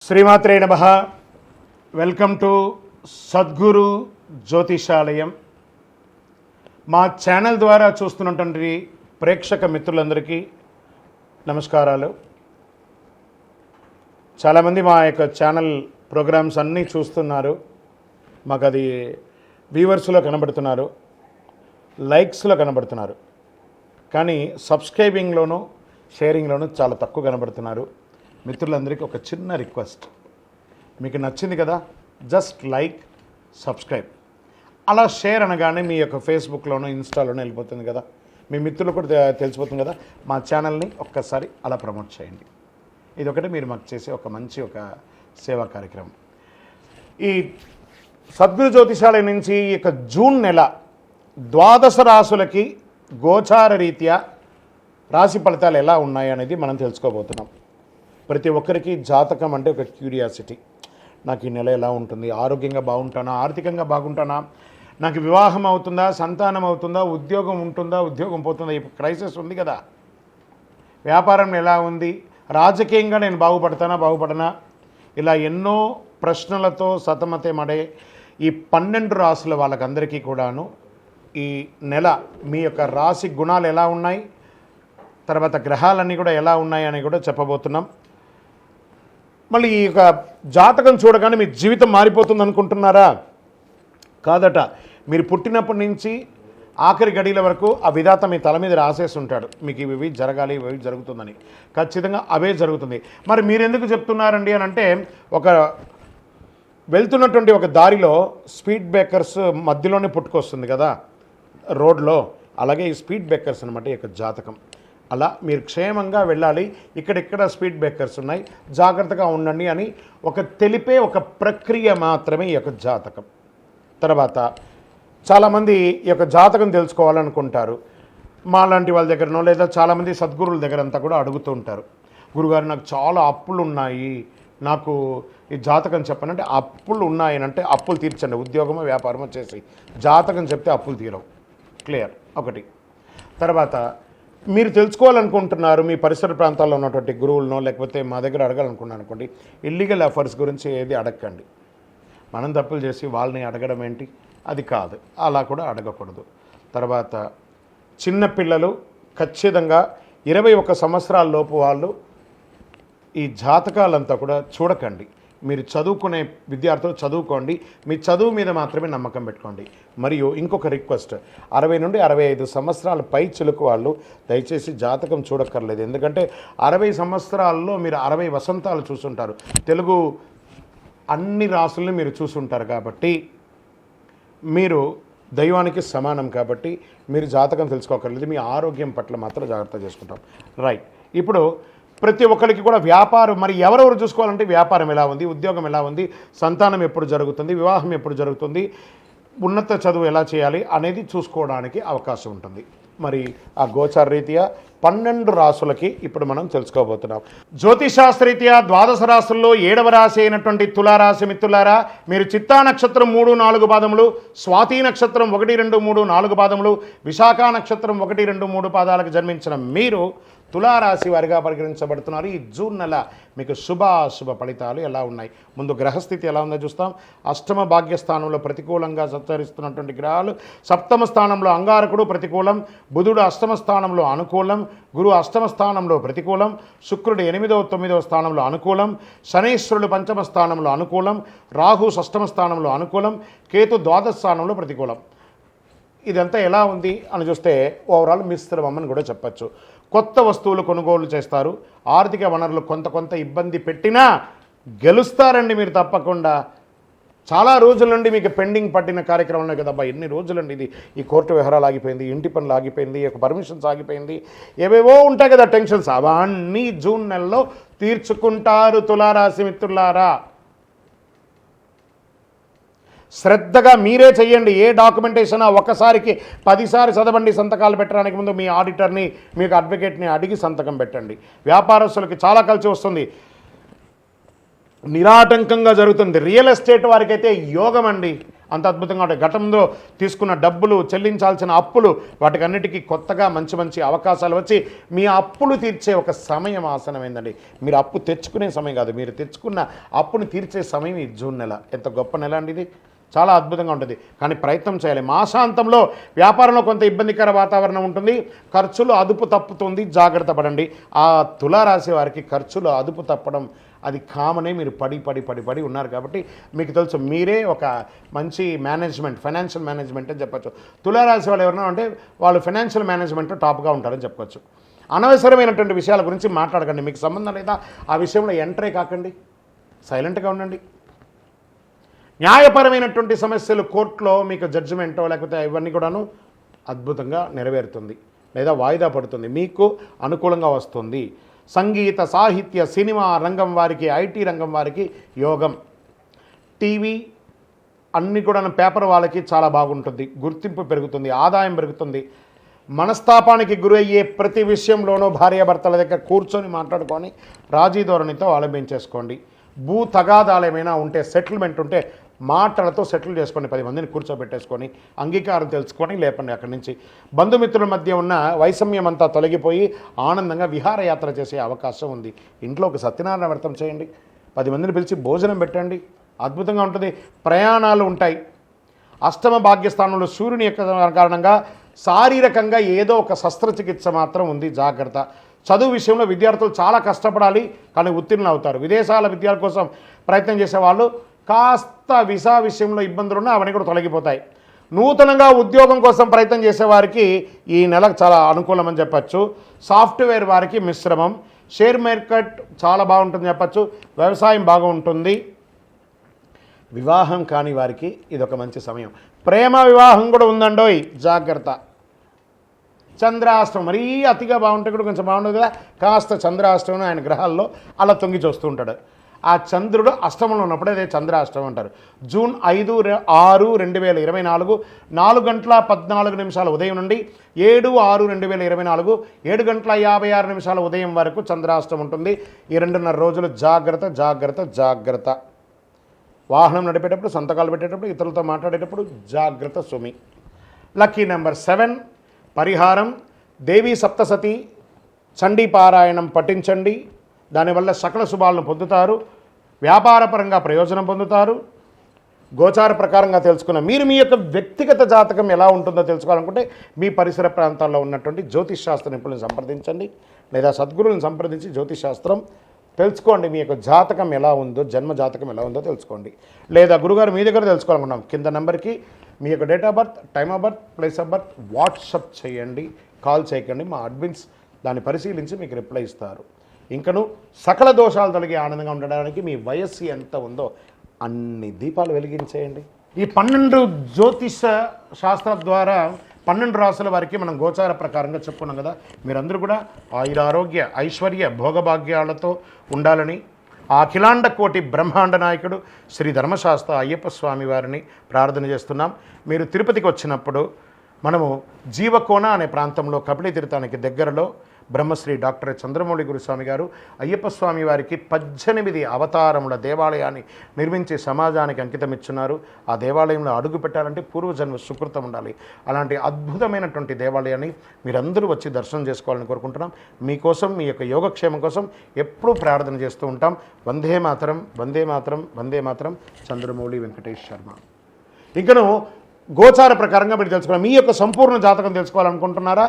శ్రీమాత్రే నమః. Welcome to Sadguru Jyotishalayam. మా ఛానల్ ద్వారా చూస్తున్నటువంటి ప్రేక్షక మిత్రులందరికీ నమస్కారాలు. చాలామంది మా యొక్క ఛానల్ ప్రోగ్రామ్స్ అన్నీ చూస్తున్నారు. మాకు అది వ్యూవర్స్లో కనబడుతున్నారు, లైక్స్లో కనబడుతున్నారు, కానీ సబ్స్క్రైబింగ్లోనూ షేరింగ్లోనూ చాలా తక్కువ కనబడుతున్నారు. మిత్రులందరికీ ఒక చిన్న రిక్వెస్ట్, మీకు నచ్చింది కదా, జస్ట్ లైక్, సబ్స్క్రైబ్, అలా షేర్ అనగానే మీ యొక్క ఫేస్బుక్లోనూ ఇన్స్టాలోనూ వెళ్ళిపోతుంది కదా, మీ మిత్రులు కూడా తెలిసిపోతుంది కదా. మా ఛానల్ని ఒక్కసారి అలా ప్రమోట్ చేయండి. ఇదొకటి మీరు మాకు చేసే ఒక మంచి సేవా కార్యక్రమం. ఈ సద్గురు జ్యోతిషాలయం నుంచి ఈ యొక్క జూన్ నెల ద్వాదశ రాశులకి గోచార రీత్యా రాశి ఫలితాలు ఎలా ఉన్నాయి అనేది మనం తెలుసుకోబోతున్నాం. ప్రతి ఒక్కరికి జాతకం అంటే ఒక క్యూరియాసిటీ. నాకు ఈ నెల ఎలా ఉంటుంది, ఆరోగ్యంగా బాగుంటానా, ఆర్థికంగా బాగుంటానా, నాకు వివాహం అవుతుందా, సంతానం అవుతుందా, ఉద్యోగం ఉంటుందా, ఉద్యోగం పోతుందా, ఈ క్రైసిస్ ఉంది కదా, వ్యాపారం ఎలా ఉంది, రాజకీయంగా నేను బాగుపడనా, ఇలా ఎన్నో ప్రశ్నలతో సతమతమడే ఈ 12 రాశుల వాళ్ళకందరికీ కూడాను ఈ నెల మీ యొక్క రాశి గుణాలు ఎలా ఉన్నాయి, తర్వాత గ్రహాలన్నీ కూడా ఎలా ఉన్నాయి అని కూడా చెప్పబోతున్నాం. మళ్ళీ ఈ యొక్క జాతకం చూడగానే మీ జీవితం మారిపోతుంది అనుకుంటున్నారా? కాదట. మీరు పుట్టినప్పటి నుంచి ఆఖరి గడియల వరకు ఆ విధాత మీ తల మీద రాసేసి ఉంటాడు, మీకు ఇవి జరగాలి, ఇవి జరుగుతుందని. ఖచ్చితంగా అవే జరుగుతుంది. మరి మీరెందుకు చెప్తున్నారండి అని అంటే, ఒక వెళ్తున్నటువంటి ఒక దారిలో స్పీడ్ బ్రేకర్స్ మధ్యలోనే పుట్టుకొస్తుంది కదా రోడ్లో, అలాగే ఈ స్పీడ్ బ్రేకర్స్ అనమాట ఈ యొక్క జాతకం. అలా మీరు క్షేమంగా వెళ్ళాలి, ఇక్కడెక్కడ స్పీడ్ బ్రేకర్స్ ఉన్నాయి, జాగ్రత్తగా ఉండండి అని తెలిపే ఒక ప్రక్రియ మాత్రమే ఈ యొక్క జాతకం. తర్వాత చాలామంది ఈ యొక్క జాతకం తెలుసుకోవాలనుకుంటారు. మా లాంటి వాళ్ళ దగ్గరనో లేదా చాలామంది సద్గురువుల దగ్గర అంతా కూడా అడుగుతూ ఉంటారు, గురుగారు నాకు చాలా అప్పులు ఉన్నాయి, నాకు ఈ జాతకం చెప్పనంటే, అప్పులు ఉన్నాయనంటే అప్పులు తీర్చండి, ఉద్యోగమో వ్యాపారమో చేసి జాతకం చెప్తే అప్పులు తీరవు. క్లియర్ ఒకటి. తర్వాత మీరు తెలుసుకోవాలనుకుంటున్నారు, మీ పరిసర ప్రాంతాల్లో ఉన్నటువంటి గురువులనో లేకపోతే మా దగ్గర అడగాలనుకున్నాను అనుకోండి, ఇల్లీగల్ అఫైర్స్ గురించి ఏది అడగకండి. మనం తప్పులు చేసి వాళ్ళని అడగడం ఏంటి, అది కాదు, అలా కూడా అడగకూడదు. తర్వాత చిన్నపిల్లలు ఖచ్చితంగా 21 సంవత్సరాల లోపు వాళ్ళు ఈ జాతకాలంతా కూడా చూడకండి. మీరు చదువుకునే విద్యార్థులు చదువుకోండి, మీ చదువు మీద మాత్రమే నమ్మకం పెట్టుకోండి. మరియు ఇంకొక రిక్వెస్ట్, 60 నుండి 65 సంవత్సరాల పై చిలుకు వాళ్ళు దయచేసి జాతకం చూడక్కర్లేదు. ఎందుకంటే 60 సంవత్సరాల్లో మీరు 60 వసంతాలు చూసుంటారు, తెలుగు అన్ని రాసుల్ని మీరు చూసుంటారు, కాబట్టి మీరు దైవానికి సమానం, కాబట్టి మీరు జాతకం తెలుసుకోకర్లేదు. మీ ఆరోగ్యం పట్ల మాత్రం జాగ్రత్త చేసుకుంటాం. రైట్. ఇప్పుడు ప్రతి ఒక్కరికి కూడా వ్యాపారం, మరి ఎవరెవరు చూసుకోవాలంటే వ్యాపారం ఎలా ఉంది, ఉద్యోగం ఎలా ఉంది, సంతానం ఎప్పుడు జరుగుతుంది, వివాహం ఎప్పుడు జరుగుతుంది, ఉన్నత చదువు ఎలా చేయాలి అనేది చూసుకోవడానికి అవకాశం ఉంటుంది. మరి ఆ గోచార రీత్యా 12 రాశులకి ఇప్పుడు మనం తెలుసుకోబోతున్నాం. జ్యోతిషాస్త్రరీత్యా ద్వాదశ రాశుల్లో 7వ రాశి అయినటువంటి తులారాశి మిత్రులారా, మీరు చిత్తా నక్షత్రం 3, 4 పాదములు, స్వాతి నక్షత్రం 1, 2, 3, 4 పాదములు, విశాఖ నక్షత్రం 1, 2, 3 పాదాలకు జన్మించిన మీరు తులారాశి వారిగా పరిగణించబడుతున్నారు. ఈ జూన్ నెల మీకు శుభాశుభ ఫలితాలు ఎలా ఉన్నాయి, ముందు గ్రహస్థితి ఎలా ఉందో చూస్తాం. అష్టమ భాగ్యస్థానంలో ప్రతికూలంగా సంచరిస్తున్నటువంటి గ్రహాలు, సప్తమ స్థానంలో అంగారకుడు ప్రతికూలం, బుధుడు అష్టమ స్థానంలో అనుకూలం, గురు అష్టమ స్థానంలో ప్రతికూలం, శుక్రుడు 8వ 9వ స్థానంలో అనుకూలం, శనీశ్వరుడు పంచమ స్థానంలో అనుకూలం, రాహు షష్టమ స్థానంలో అనుకూలం, కేతు ద్వాదశ స్థానంలో ప్రతికూలం. ఇదంతా ఎలా ఉంది అని చూస్తే ఓవరాల్ మిశ్రమం అని కూడా చెప్పచ్చు. కొత్త వస్తువులు కొనుగోలు చేస్తారు, ఆర్థిక వనరులు కొంత ఇబ్బంది పెట్టినా గెలుస్తారండి మీరు తప్పకుండా. చాలా రోజుల నుండి మీకు పెండింగ్ పట్టిన కార్యక్రమం ఉన్నాయి కదబ్బా, ఎన్ని రోజులండి ఇది, ఈ కోర్టు వ్యవహారాలు ఆగిపోయింది, ఇంటి పనులు ఆగిపోయింది, ఒక పర్మిషన్స్ ఆగిపోయింది, ఏవేవో ఉంటాయి కదా టెన్షన్స్, అవన్నీ జూన్ నెలలో తీర్చుకుంటారు తులారాశి మిత్రులారా. శ్రద్ధగా మీరే చెయ్యండి. ఏ డాక్యుమెంటేషన్ ఒకసారికి 10 సార్లు చదవండి. సంతకాలు పెట్టడానికి ముందు మీ ఆడిటర్ని, మీకు అడ్వకేట్ని అడిగి సంతకం పెట్టండి. వ్యాపారస్తులకి చాలా కలిసి వస్తుంది, నిరాటంకంగా జరుగుతుంది. రియల్ ఎస్టేట్ వారికి అయితే యోగం అండి. అంత అద్భుతంగా ఉంటాయి. గతంలో తీసుకున్న డబ్బులు, చెల్లించాల్సిన అప్పులు, వాటికన్నిటికీ కొత్తగా మంచి మంచి అవకాశాలు వచ్చి మీ అప్పులు తీర్చే ఒక సమయం ఆసనమైందండి. మీరు అప్పు తెచ్చుకునే సమయం కాదు, మీరు తెచ్చుకున్న అప్పును తీర్చే సమయం ఈ జూన్ నెల. ఎంత గొప్ప నెల అండి ఇది, చాలా అద్భుతంగా ఉంటుంది. కానీ ప్రయత్నం చేయాలి. మాసాంతంలో వ్యాపారంలో కొంత ఇబ్బందికర వాతావరణం ఉంటుంది, ఖర్చులు అదుపు తప్పుతుంది, జాగ్రత్త పడండి. ఆ తులారాశి వారికి ఖర్చులు అదుపు తప్పడం అది కామనే. మీరు పడి ఉన్నారు కాబట్టి మీకు తెలుసు. మీరే ఒక మంచి మేనేజ్మెంట్, ఫైనాన్షియల్ మేనేజ్మెంట్ అని చెప్పచ్చు. తులారాశి వాళ్ళు ఎవరైనా అంటే వాళ్ళు ఫైనాన్షియల్ మేనేజ్మెంట్లో టాప్గా ఉంటారని చెప్పచ్చు. అనవసరమైనటువంటి విషయాల గురించి మాట్లాడకండి. మీకు సంబంధం లేదా ఆ విషయంలో ఎంటరే కాకండి, సైలెంట్గా ఉండండి. న్యాయపరమైనటువంటి సమస్యలు కోర్టులో మీకు జడ్జిమెంటో లేకపోతే ఇవన్నీ కూడాను అద్భుతంగా నెరవేరుతుంది లేదా వాయిదా పడుతుంది, మీకు అనుకూలంగా వస్తుంది. సంగీత, సాహిత్య, సినిమా రంగం వారికి, ఐటీ రంగం వారికి యోగం. టీవీ అన్నీ కూడా పేపర్ వాళ్ళకి చాలా బాగుంటుంది, గుర్తింపు పెరుగుతుంది, ఆదాయం పెరుగుతుంది. మనస్తాపానికి గురయ్యే ప్రతి విషయంలోనూ భార్యాభర్తల దగ్గర కూర్చొని మాట్లాడుకొని రాజీ ధోరణితో ఆలంబించేసుకోండి. భూ తగాదాలు ఏమైనా ఉంటే, సెటిల్మెంట్ ఉంటే మాటలతో సెటిల్ చేసుకోండి. 10 మందిని కూర్చోబెట్టేసుకొని అంగీకారం తెలుసుకొని లేపండి అక్కడి నుంచి. బంధుమిత్రుల మధ్య ఉన్న వైషమ్యం అంతా తొలగిపోయి ఆనందంగా విహారయాత్ర చేసే అవకాశం ఉంది. ఇంట్లో ఒక సత్యనారాయణ వ్రతం చేయండి, 10 మందిని పిలిచి భోజనం పెట్టండి, అద్భుతంగా ఉంటుంది. ప్రయాణాలు ఉంటాయి. అష్టమ భాగ్యస్థానంలో సూర్యుని యొక్క కారణంగా శారీరకంగా ఏదో ఒక శస్త్రచికిత్స మాత్రం ఉంది, జాగ్రత్త. చదువు విషయంలో విద్యార్థులు చాలా కష్టపడాలి, కానీ ఉత్తీర్ణులు అవుతారు. విదేశాల విద్యార్థుల కోసం ప్రయత్నం చేసేవాళ్ళు కాస్త వీసా విషయంలో ఇబ్బందులు ఉన్నా అవన్నీ కూడా తొలగిపోతాయి. నూతనంగా ఉద్యోగం కోసం ప్రయత్నం చేసేవారికి ఈ నెల చాలా అనుకూలమని చెప్పచ్చు. సాఫ్ట్వేర్ వారికి మిశ్రమం. షేర్ మార్కెట్ చాలా బాగుంటుంది చెప్పచ్చు. వ్యవసాయం బాగుంటుంది. వివాహం కాని వారికి ఇదొక మంచి సమయం. ప్రేమ వివాహం కూడా ఉందండోయ్, జాగ్రత్త. చంద్రాష్టమం మరీ అతిగా బాగుంటే కూడా కొంచెం బాగుండదు కదా, కాస్త చంద్రాష్టమం ఆయన గ్రహాల్లో అలా తొంగి చూస్తూ ఉంటాడు. ఆ చంద్రుడు అష్టమంలో ఉన్నప్పుడు అదే చంద్రాష్టమం అంటారు. జూన్ 5, 6, 2024 4:14 ఉదయం నుండి 7, 6, 2024 7:56 ఉదయం వరకు చంద్రాష్టమం ఉంటుంది. ఈ 2.5 రోజులు జాగ్రత్త జాగ్రత్త జాగ్రత్త. వాహనం నడిపేటప్పుడు, సంతకాలు పెట్టేటప్పుడు, ఇతరులతో మాట్లాడేటప్పుడు జాగ్రత్త సుమి. Lucky number 7. పరిహారం దేవీ సప్తసతి చండీ పారాయణం పఠించండి. దానివల్ల సకల శుభాలను పొందుతారు, వ్యాపారపరంగా ప్రయోజనం పొందుతారు. గోచార ప్రకారంగా తెలుసుకున్న మీరు మీ యొక్క వ్యక్తిగత జాతకం ఎలా ఉంటుందో తెలుసుకోవాలనుకుంటే మీ పరిసర ప్రాంతాల్లో ఉన్నటువంటి జ్యోతిష్ శాస్త్ర నిపుణులను సంప్రదించండి, లేదా సద్గురువులను సంప్రదించి జ్యోతిష్ శాస్త్రం తెలుసుకోండి. మీ యొక్క జాతకం ఎలా ఉందో, జన్మ జాతకం ఎలా ఉందో తెలుసుకోండి. లేదా గురుగారు మీ దగ్గర తెలుసుకోవాలనుకున్నాం, కింద నెంబర్కి మీ యొక్క date of birth, time of birth, place of birth WhatsApp చేయండి, కాల్ చేయకండి. మా అడ్మిన్స్ దాన్ని పరిశీలించి మీకు రిప్లై ఇస్తారు. ఇంకను సకల దోషాలు తొలగి ఆనందంగా ఉండడానికి మీ వయస్సు ఎంత ఉందో అన్ని దీపాలు వెలిగించేయండి. ఈ 12 జ్యోతిష శాస్త్రం ద్వారా 12 రాసుల వారికి మనం గోచార ప్రకారంగా చెప్పుకున్నాం కదా. మీరందరూ కూడా ఆయురారోగ్య ఐశ్వర్య భోగభాగ్యాలతో ఉండాలని ఆ అఖిలాండ కోటి బ్రహ్మాండ నాయకుడు శ్రీ ధర్మశాస్త్ర అయ్యప్ప స్వామి వారిని ప్రార్థన చేస్తున్నాం. మీరు తిరుపతికి వచ్చినప్పుడు మనము జీవకోన అనే ప్రాంతంలో కపిలి తీర్థానికి దగ్గరలో బ్రహ్మశ్రీ డాక్టర్ చంద్రమౌళి గురుస్వామి గారు అయ్యప్ప స్వామి వారికి 18 అవతారముల దేవాలయాన్ని నిర్మించి సమాజానికి అంకితం ఇచ్చున్నారు. ఆ దేవాలయంలో అడుగు పెట్టాలంటే పూర్వజన్మ సుకృతం ఉండాలి. అలాంటి అద్భుతమైనటువంటి దేవాలయాన్ని మీరందరూ వచ్చి దర్శనం చేసుకోవాలని కోరుకుంటున్నాం. మీకోసం, మీ యొక్క యోగక్షేమం కోసం ఎప్పుడూ ప్రార్థన చేస్తూ ఉంటాం. వందే మాతరం, వందే మాతరం, వందే మాతరం. చంద్రమౌళి వెంకటేష్ శర్మ. ఇంకను గోచార ప్రకారంగా మీరు తెలుసుకోవాలి. మీ యొక్క సంపూర్ణ జాతకం తెలుసుకోవాలనుకుంటున్నారా?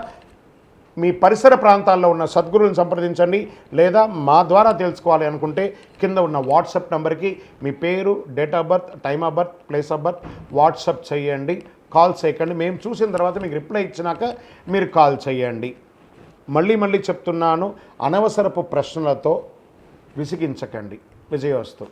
మీ పరిసర ప్రాంతాల్లో ఉన్న సద్గురువులను సంప్రదించండి, లేదా మా ద్వారా తెలుసుకోవాలి అనుకుంటే కింద ఉన్న వాట్సాప్ నెంబర్కి మీ పేరు, date of birth, time of birth, place of birth WhatsApp చేయండి. కాల్ చేయకండి. మేము చూసిన తర్వాత మీకు రిప్లై ఇచ్చినాక మీరు కాల్ చేయండి. మళ్ళీ చెప్తున్నాను, అనవసరపు ప్రశ్నలతో విసిగించకండి. విజయోస్తు.